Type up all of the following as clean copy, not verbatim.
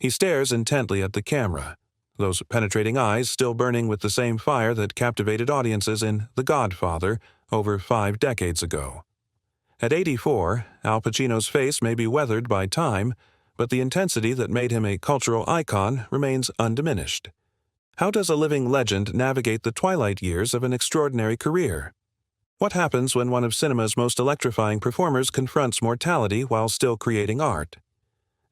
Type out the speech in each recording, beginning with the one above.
He stares intently at the camera, those penetrating eyes still burning with the same fire that captivated audiences in The Godfather over 5 decades ago. At 84, Al Pacino's face may be weathered by time, but the intensity that made him a cultural icon remains undiminished. How does a living legend navigate the twilight years of an extraordinary career? What happens when one of cinema's most electrifying performers confronts mortality while still creating art?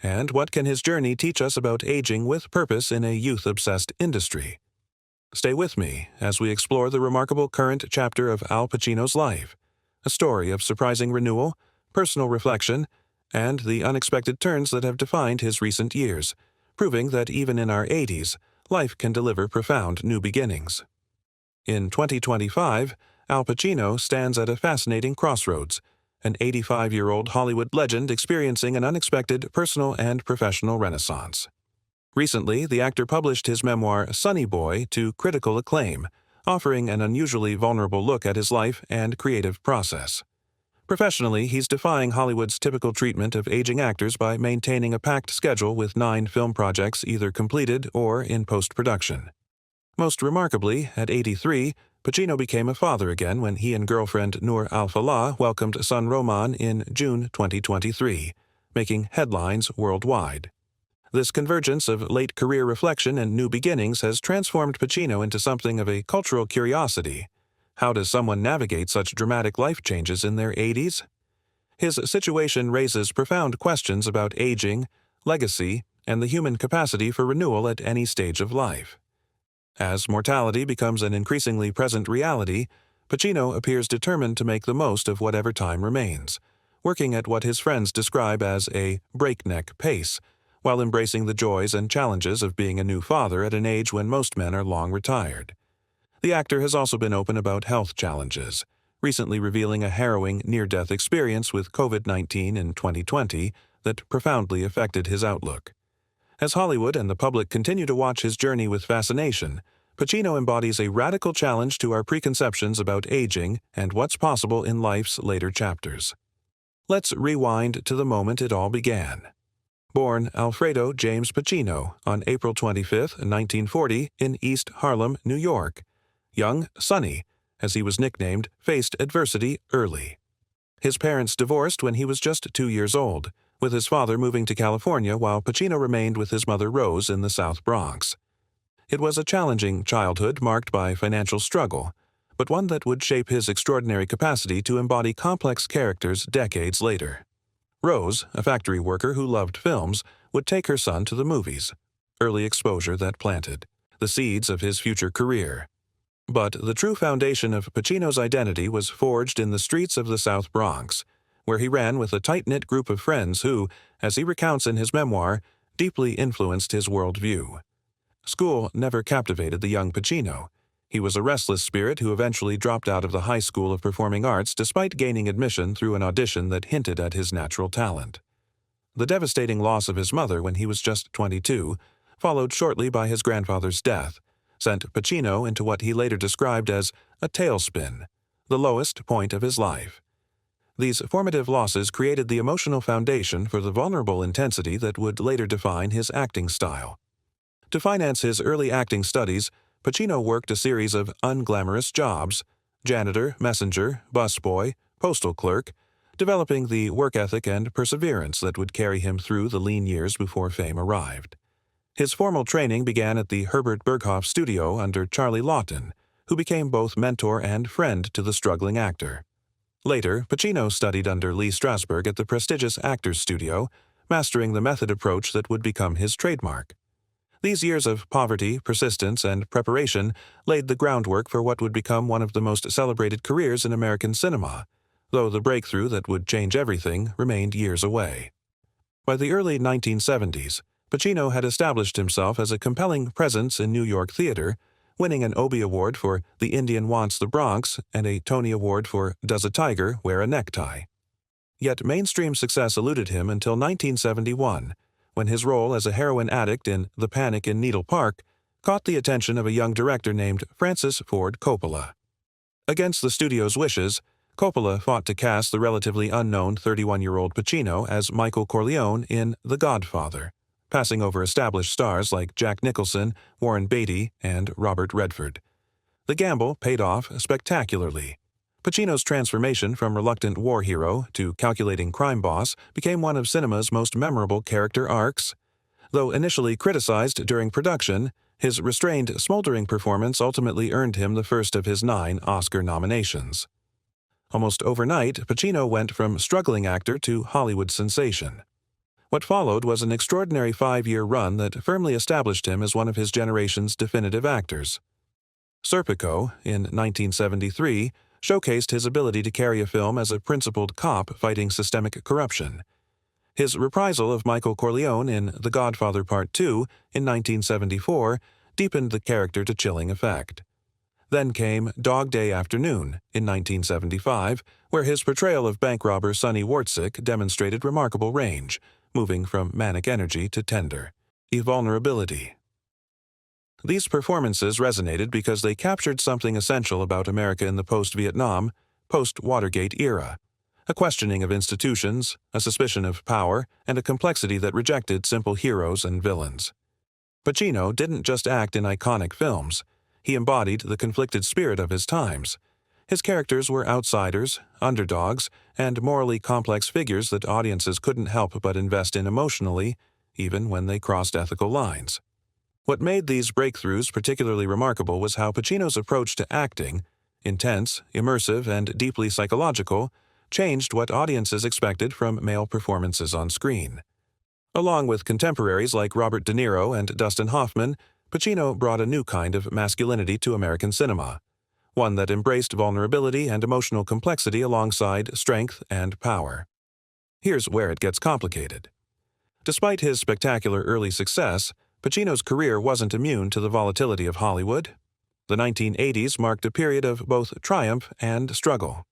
And what can his journey teach us about aging with purpose in a youth-obsessed industry? Stay with me as we explore the remarkable current chapter of Al Pacino's life, a story of surprising renewal, personal reflection, and the unexpected turns that have defined his recent years, proving that even in our 80s, life can deliver profound new beginnings. In 2025, Al Pacino stands at a fascinating crossroads, an 85-year-old Hollywood legend experiencing an unexpected personal and professional renaissance. Recently, the actor published his memoir Sonny Boy to critical acclaim, offering an unusually vulnerable look at his life and creative process. Professionally, he's defying Hollywood's typical treatment of aging actors by maintaining a packed schedule with 9 film projects either completed or in post-production. Most remarkably, at 83, Pacino became a father again when he and girlfriend Noor Al-Falah welcomed son Roman in June 2023, making headlines worldwide. This convergence of late career reflection and new beginnings has transformed Pacino into something of a cultural curiosity. How does someone navigate such dramatic life changes in their 80s? His situation raises profound questions about aging, legacy, and the human capacity for renewal at any stage of life. As mortality becomes an increasingly present reality, Pacino appears determined to make the most of whatever time remains, working at what his friends describe as a breakneck pace, while embracing the joys and challenges of being a new father at an age when most men are long retired. The actor has also been open about health challenges, recently revealing a harrowing near-death experience with COVID-19 in 2020 that profoundly affected his outlook. As Hollywood and the public continue to watch his journey with fascination, Pacino embodies a radical challenge to our preconceptions about aging and what's possible in life's later chapters. Let's rewind to the moment it all began. Born Alfredo James Pacino on April 25, 1940, in East Harlem, New York, young Sonny, as he was nicknamed, faced adversity early. His parents divorced when he was just 2 years old, with his father moving to California while Pacino remained with his mother Rose in the South Bronx. It was a challenging childhood marked by financial struggle, but one that would shape his extraordinary capacity to embody complex characters decades later. Rose, a factory worker who loved films, would take her son to the movies, early exposure that planted the seeds of his future career. But the true foundation of Pacino's identity was forged in the streets of the South Bronx, where he ran with a tight-knit group of friends who, as he recounts in his memoir, deeply influenced his worldview. School never captivated the young Pacino. He was a restless spirit who eventually dropped out of the High School of Performing Arts despite gaining admission through an audition that hinted at his natural talent. The devastating loss of his mother when he was just 22, followed shortly by his grandfather's death, sent Pacino into what he later described as a tailspin, the lowest point of his life. These formative losses created the emotional foundation for the vulnerable intensity that would later define his acting style. To finance his early acting studies, Pacino worked a series of unglamorous jobs: janitor, messenger, busboy, postal clerk, developing the work ethic and perseverance that would carry him through the lean years before fame arrived. His formal training began at the Herbert Berghof studio under Charlie Lawton, who became both mentor and friend to the struggling actor. Later, Pacino studied under Lee Strasberg at the prestigious Actors Studio, mastering the method approach that would become his trademark. These years of poverty, persistence, and preparation laid the groundwork for what would become one of the most celebrated careers in American cinema, though the breakthrough that would change everything remained years away. By the early 1970s, Pacino had established himself as a compelling presence in New York theater, winning an Obie Award for The Indian Wants the Bronx and a Tony Award for Does a Tiger Wear a Necktie? Yet mainstream success eluded him until 1971, when his role as a heroin addict in The Panic in Needle Park caught the attention of a young director named Francis Ford Coppola. Against the studio's wishes, Coppola fought to cast the relatively unknown 31-year-old Pacino as Michael Corleone in The Godfather, passing over established stars like Jack Nicholson, Warren Beatty, and Robert Redford. The gamble paid off spectacularly. Pacino's transformation from reluctant war hero to calculating crime boss became one of cinema's most memorable character arcs. Though initially criticized during production, his restrained, smoldering performance ultimately earned him the first of his 9 Oscar nominations. Almost overnight, Pacino went from struggling actor to Hollywood sensation. What followed was an extraordinary 5-year run that firmly established him as one of his generation's definitive actors. Serpico, in 1973, showcased his ability to carry a film as a principled cop fighting systemic corruption. His reprisal of Michael Corleone in The Godfather Part II in 1974 deepened the character to chilling effect. Then came Dog Day Afternoon in 1975, where his portrayal of bank robber Sonny Wartzik demonstrated remarkable range, moving from manic energy to tender vulnerability. These performances resonated because they captured something essential about America in the post-Vietnam, post-Watergate era, a questioning of institutions, a suspicion of power, and a complexity that rejected simple heroes and villains. Pacino didn't just act in iconic films. He embodied the conflicted spirit of his times. His characters were outsiders, underdogs, and morally complex figures that audiences couldn't help but invest in emotionally, even when they crossed ethical lines. What made these breakthroughs particularly remarkable was how Pacino's approach to acting, intense, immersive, and deeply psychological, changed what audiences expected from male performances on screen. Along with contemporaries like Robert De Niro and Dustin Hoffman, Pacino brought a new kind of masculinity to American cinema, one that embraced vulnerability and emotional complexity alongside strength and power. Here's where it gets complicated. Despite his spectacular early success, Pacino's career wasn't immune to the volatility of Hollywood. The 1980s marked a period of both triumph and struggle.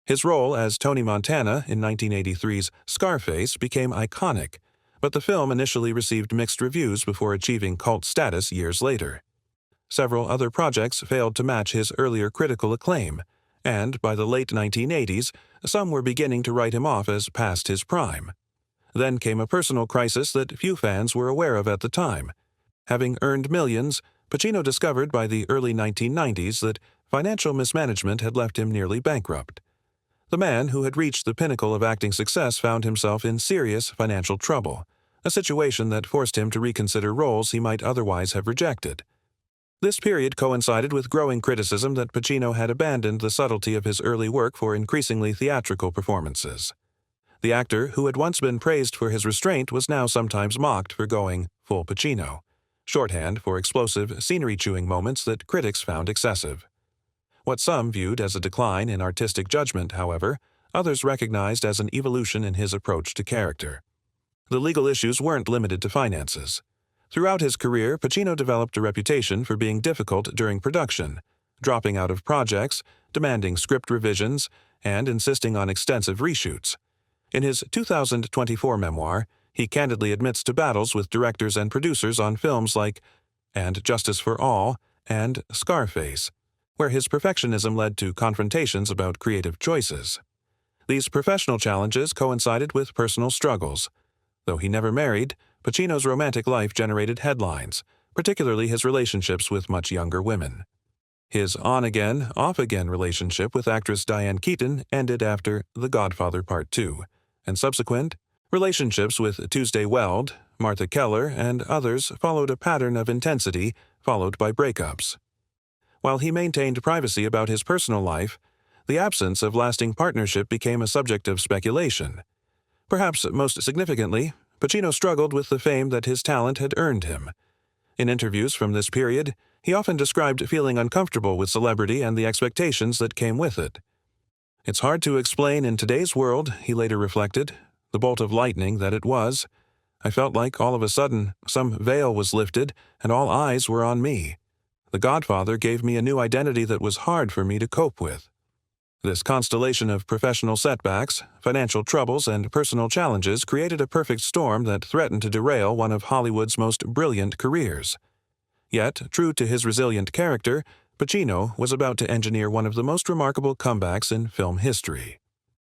His role as Tony Montana in 1983's Scarface became iconic, but the film initially received mixed reviews before achieving cult status years later. Several other projects failed to match his earlier critical acclaim, and by the late 1980s, some were beginning to write him off as past his prime. Then came a personal crisis that few fans were aware of at the time. Having earned millions, Pacino discovered by the early 1990s that financial mismanagement had left him nearly bankrupt. The man who had reached the pinnacle of acting success found himself in serious financial trouble, a situation that forced him to reconsider roles he might otherwise have rejected. This period coincided with growing criticism that Pacino had abandoned the subtlety of his early work for increasingly theatrical performances. The actor who had once been praised for his restraint was now sometimes mocked for going full Pacino, shorthand for explosive, scenery-chewing moments that critics found excessive. What some viewed as a decline in artistic judgment, however, others recognized as an evolution in his approach to character. The legal issues weren't limited to finances. Throughout his career, Pacino developed a reputation for being difficult during production, dropping out of projects, demanding script revisions, and insisting on extensive reshoots. In his 2024 memoir, he candidly admits to battles with directors and producers on films like And Justice for All and Scarface, where his perfectionism led to confrontations about creative choices. These professional challenges coincided with personal struggles. Though he never married, Pacino's romantic life generated headlines, particularly his relationships with much younger women. His on-again, off-again relationship with actress Diane Keaton ended after The Godfather Part II, and subsequent relationships with Tuesday Weld, Martha Keller, and others followed a pattern of intensity followed by breakups. While he maintained privacy about his personal life, the absence of lasting partnership became a subject of speculation. Perhaps most significantly, Pacino struggled with the fame that his talent had earned him. In interviews from this period, he often described feeling uncomfortable with celebrity and the expectations that came with it. "It's hard to explain in today's world," he later reflected, "the bolt of lightning that it was. I felt like all of a sudden some veil was lifted and all eyes were on me. The Godfather gave me a new identity that was hard for me to cope with." This constellation of professional setbacks, financial troubles, and personal challenges created a perfect storm that threatened to derail one of Hollywood's most brilliant careers. Yet, true to his resilient character, Pacino was about to engineer one of the most remarkable comebacks in film history.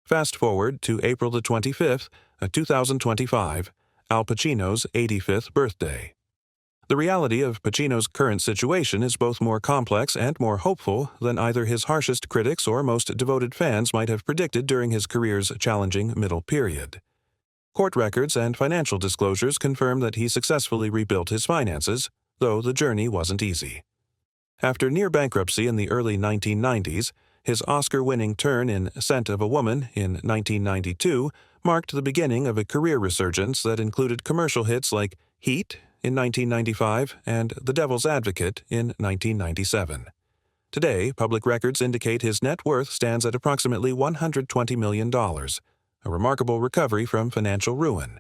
Fast forward to April the 25th, 2025, Al Pacino's 85th birthday. The reality of Pacino's current situation is both more complex and more hopeful than either his harshest critics or most devoted fans might have predicted during his career's challenging middle period. Court records and financial disclosures confirm that he successfully rebuilt his finances, though the journey wasn't easy. After near bankruptcy in the early 1990s, his Oscar-winning turn in Scent of a Woman in 1992 marked the beginning of a career resurgence that included commercial hits like Heat in 1995 and The Devil's Advocate in 1997. Today, public records indicate his net worth stands at approximately $120 million, a remarkable recovery from financial ruin.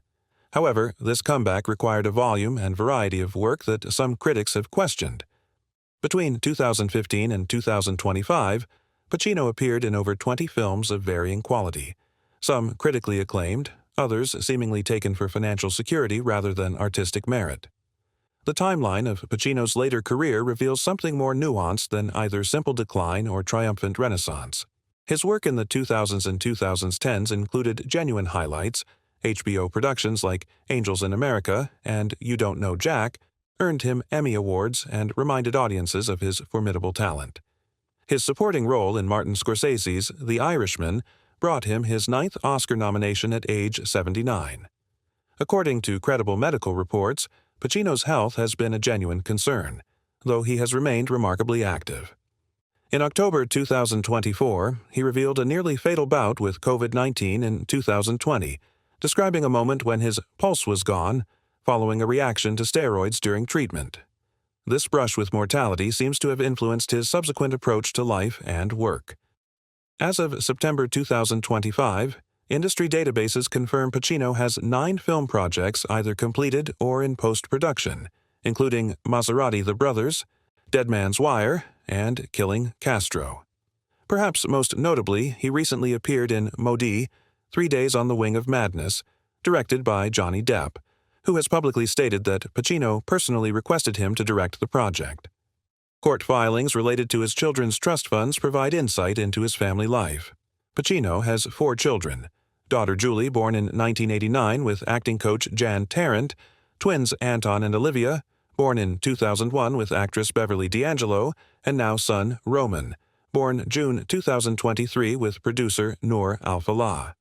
However, this comeback required a volume and variety of work that some critics have questioned. Between 2015 and 2025, Pacino appeared in over 20 films of varying quality, some critically acclaimed, others seemingly taken for financial security rather than artistic merit. The timeline of Pacino's later career reveals something more nuanced than either simple decline or triumphant renaissance. His work in the 2000s and 2010s included genuine highlights. HBO productions like Angels in America and You Don't Know Jack earned him Emmy Awards and reminded audiences of his formidable talent. His supporting role in Martin Scorsese's The Irishman brought him his 9th Oscar nomination at age 79. According to credible medical reports, Pacino's health has been a genuine concern, though he has remained remarkably active. In October 2024, he revealed a nearly fatal bout with COVID-19 in 2020, describing a moment when his pulse was gone following a reaction to steroids during treatment. This brush with mortality seems to have influenced his subsequent approach to life and work. As of September 2025, industry databases confirm Pacino has 9 film projects either completed or in post-production, including Maserati the Brothers, Dead Man's Wire, and Killing Castro. Perhaps most notably, he recently appeared in Maudit, 3 Days on the Wing of Madness, directed by Johnny Depp, who has publicly stated that Pacino personally requested him to direct the project. Court filings related to his children's trust funds provide insight into his family life. Pacino has 4 children: daughter Julie, born in 1989 with acting coach Jan Tarrant, twins Anton and Olivia, born in 2001 with actress Beverly D'Angelo, and now son Roman, born June 2023 with producer Noor Al-Falah.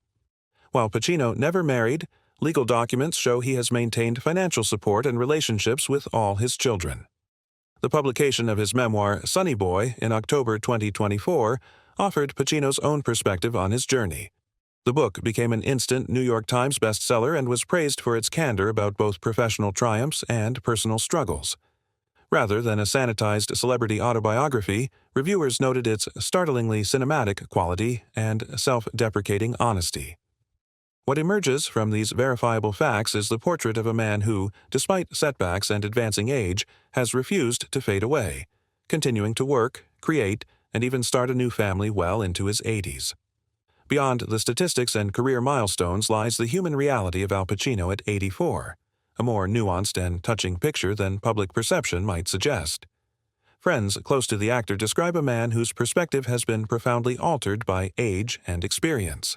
While Pacino never married, legal documents show he has maintained financial support and relationships with all his children. The publication of his memoir, Sonny Boy, in October 2024, offered Pacino's own perspective on his journey. The book became an instant New York Times bestseller and was praised for its candor about both professional triumphs and personal struggles. Rather than a sanitized celebrity autobiography, reviewers noted its startlingly cinematic quality and self-deprecating honesty. What emerges from these verifiable facts is the portrait of a man who, despite setbacks and advancing age, has refused to fade away, continuing to work, create, and even start a new family well into his 80s. Beyond the statistics and career milestones lies the human reality of Al Pacino at 84, a more nuanced and touching picture than public perception might suggest. Friends close to the actor describe a man whose perspective has been profoundly altered by age and experience.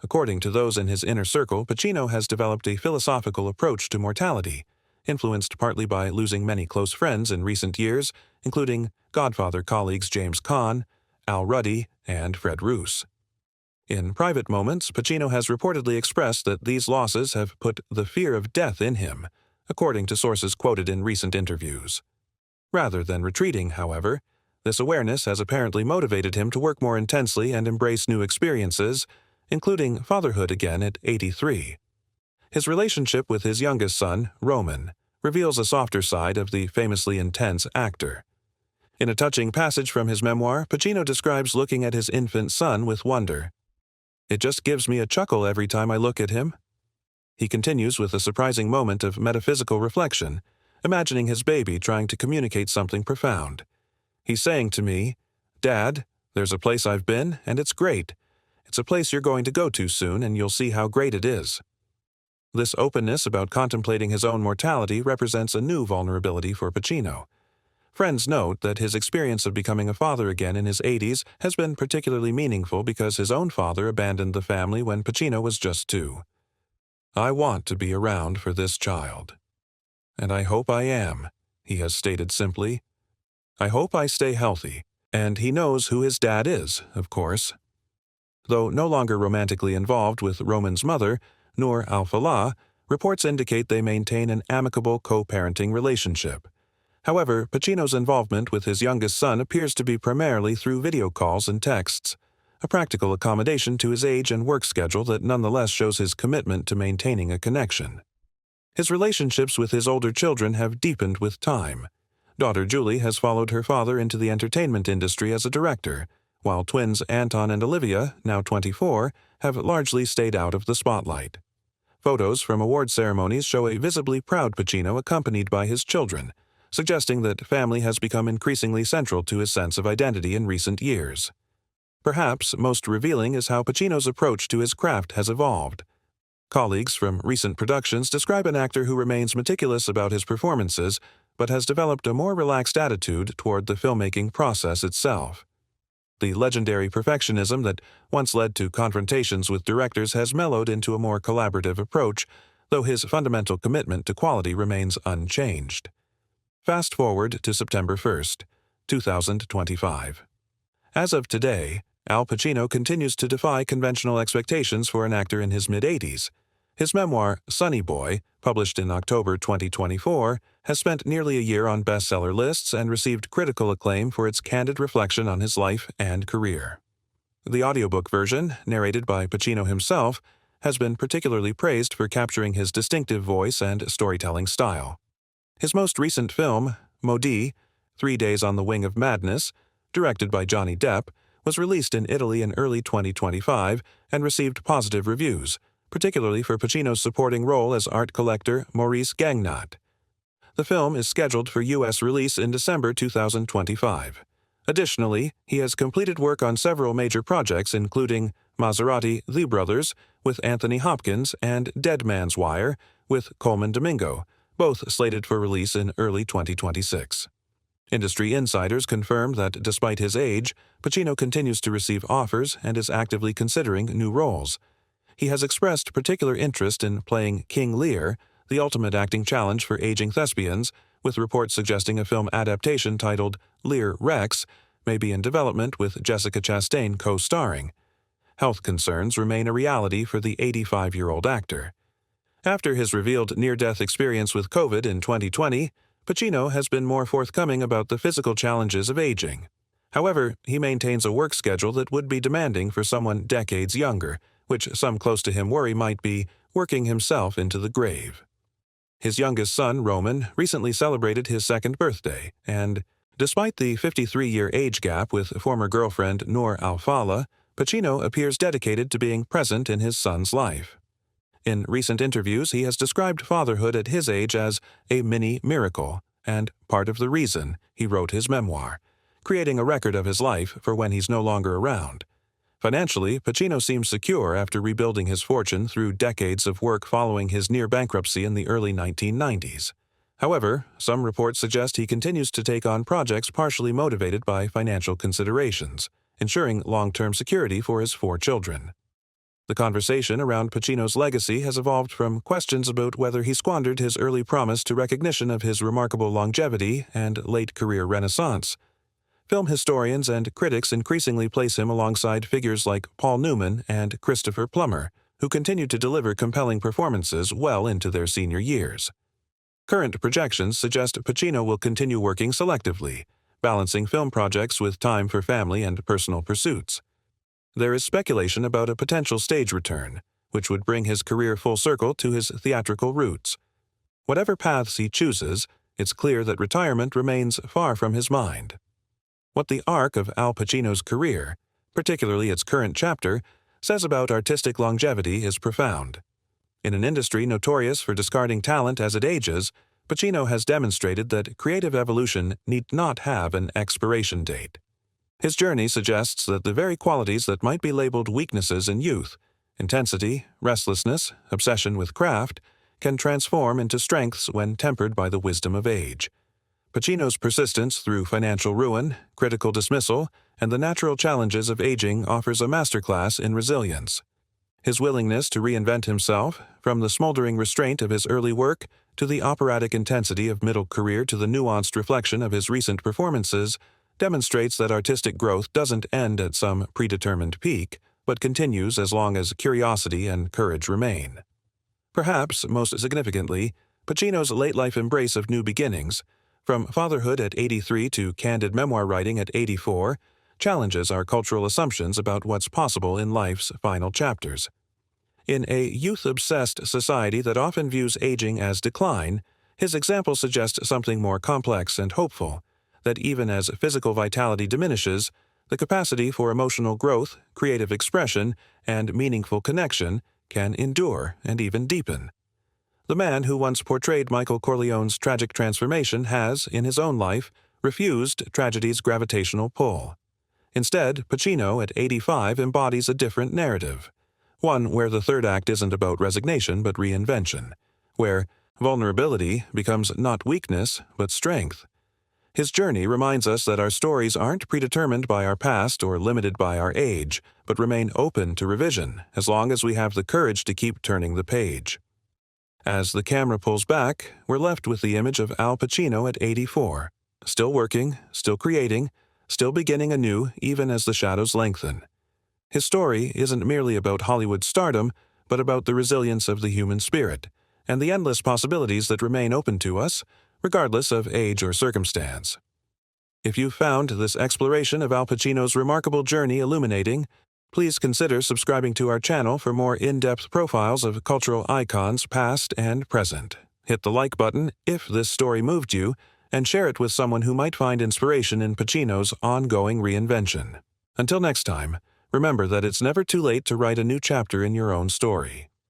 According to those in his inner circle, Pacino has developed a philosophical approach to mortality, influenced partly by losing many close friends in recent years, including Godfather colleagues James Caan, Al Ruddy, and Fred Roos. In private moments, Pacino has reportedly expressed that these losses have put the fear of death in him, according to sources quoted in recent interviews. Rather than retreating, however, this awareness has apparently motivated him to work more intensely and embrace new experiences, including fatherhood again at 83. His relationship with his youngest son, Roman, reveals a softer side of the famously intense actor. In a touching passage from his memoir, Pacino describes looking at his infant son with wonder. "It just gives me a chuckle every time I look at him." He continues with a surprising moment of metaphysical reflection, imagining his baby trying to communicate something profound. He's saying to me, "Dad, there's a place I've been, and it's great. It's a place you're going to go to soon, and you'll see how great it is." This openness about contemplating his own mortality represents a new vulnerability for Pacino. Friends note that his experience of becoming a father again in his 80s has been particularly meaningful because his own father abandoned the family when Pacino was just 2. "I want to be around for this child. And I hope I am," he has stated simply. "I hope I stay healthy." And he knows who his dad is, of course. Though no longer romantically involved with Roman's mother, Noor Al-Falah, reports indicate they maintain an amicable co-parenting relationship. However, Pacino's involvement with his youngest son appears to be primarily through video calls and texts, a practical accommodation to his age and work schedule that nonetheless shows his commitment to maintaining a connection. His relationships with his older children have deepened with time. Daughter Julie has followed her father into the entertainment industry as a director, while twins Anton and Olivia, now 24, have largely stayed out of the spotlight. Photos from award ceremonies show a visibly proud Pacino accompanied by his children, suggesting that family has become increasingly central to his sense of identity in recent years. Perhaps most revealing is how Pacino's approach to his craft has evolved. Colleagues from recent productions describe an actor who remains meticulous about his performances, but has developed a more relaxed attitude toward the filmmaking process itself. The legendary perfectionism that once led to confrontations with directors has mellowed into a more collaborative approach, though his fundamental commitment to quality remains unchanged. Fast forward to September 1st, 2025. As of today, Al Pacino continues to defy conventional expectations for an actor in his mid-80s. His memoir, Sonny Boy, published in October 2024, has spent nearly a year on bestseller lists and received critical acclaim for its candid reflection on his life and career. The audiobook version, narrated by Pacino himself, has been particularly praised for capturing his distinctive voice and storytelling style. His most recent film, Maudit, 3 Days on the Wing of Madness, directed by Johnny Depp, was released in Italy in early 2025 and received positive reviews, particularly for Pacino's supporting role as art collector Maurice Gagnat. The film is scheduled for U.S. release in December 2025. Additionally, he has completed work on several major projects including Maserati The Brothers with Anthony Hopkins and Dead Man's Wire with Coleman Domingo, both slated for release in early 2026. Industry insiders confirmed that despite his age, Pacino continues to receive offers and is actively considering new roles. He has expressed particular interest in playing King Lear, the ultimate acting challenge for aging thespians, with reports suggesting a film adaptation titled Lear Rex may be in development with Jessica Chastain co-starring. Health concerns remain a reality for the 85-year-old actor. After his revealed near-death experience with COVID in 2020, Pacino has been more forthcoming about the physical challenges of aging. However, he maintains a work schedule that would be demanding for someone decades younger, which some close to him worry might be working himself into the grave. His youngest son, Roman, recently celebrated his second birthday, and, despite the 53-year age gap with former girlfriend Noor Al-Falah, Pacino appears dedicated to being present in his son's life. In recent interviews, he has described fatherhood at his age as a mini-miracle, and part of the reason he wrote his memoir, creating a record of his life for when he's no longer around. Financially, Pacino seems secure after rebuilding his fortune through decades of work following his near-bankruptcy in the early 1990s. However, some reports suggest he continues to take on projects partially motivated by financial considerations, ensuring long-term security for his 4 children. The conversation around Pacino's legacy has evolved from questions about whether he squandered his early promise to recognition of his remarkable longevity and late career renaissance. Film historians and critics increasingly place him alongside figures like Paul Newman and Christopher Plummer, who continue to deliver compelling performances well into their senior years. Current projections suggest Pacino will continue working selectively, balancing film projects with time for family and personal pursuits. There is speculation about a potential stage return, which would bring his career full circle to his theatrical roots. Whatever paths he chooses, it's clear that retirement remains far from his mind. What the arc of Al Pacino's career, particularly its current chapter, says about artistic longevity is profound. In an industry notorious for discarding talent as it ages, Pacino has demonstrated that creative evolution need not have an expiration date. His journey suggests that the very qualities that might be labeled weaknesses in youth, intensity, restlessness, obsession with craft, can transform into strengths when tempered by the wisdom of age. Pacino's persistence through financial ruin, critical dismissal, and the natural challenges of aging offers a masterclass in resilience. His willingness to reinvent himself, from the smoldering restraint of his early work to the operatic intensity of middle career to the nuanced reflection of his recent performances, demonstrates that artistic growth doesn't end at some predetermined peak, but continues as long as curiosity and courage remain. Perhaps, most significantly, Pacino's late-life embrace of new beginnings, from fatherhood at 83 to candid memoir writing at 84, challenges our cultural assumptions about what's possible in life's final chapters. In a youth-obsessed society that often views aging as decline, his example suggests something more complex and hopeful, that even as physical vitality diminishes, the capacity for emotional growth, creative expression, and meaningful connection can endure and even deepen. The man who once portrayed Michael Corleone's tragic transformation has, in his own life, refused tragedy's gravitational pull. Instead, Pacino, at 85, embodies a different narrative, one where the third act isn't about resignation but reinvention, where vulnerability becomes not weakness but strength. His journey reminds us that our stories aren't predetermined by our past or limited by our age, but remain open to revision as long as we have the courage to keep turning the page. As the camera pulls back, we're left with the image of Al Pacino at 84, still working, still creating, still beginning anew even as the shadows lengthen. His story isn't merely about Hollywood stardom, but about the resilience of the human spirit and the endless possibilities that remain open to us, regardless of age or circumstance. If you found this exploration of Al Pacino's remarkable journey illuminating, please consider subscribing to our channel for more in-depth profiles of cultural icons past and present. Hit the like button if this story moved you, and share it with someone who might find inspiration in Pacino's ongoing reinvention. Until next time, remember that it's never too late to write a new chapter in your own story.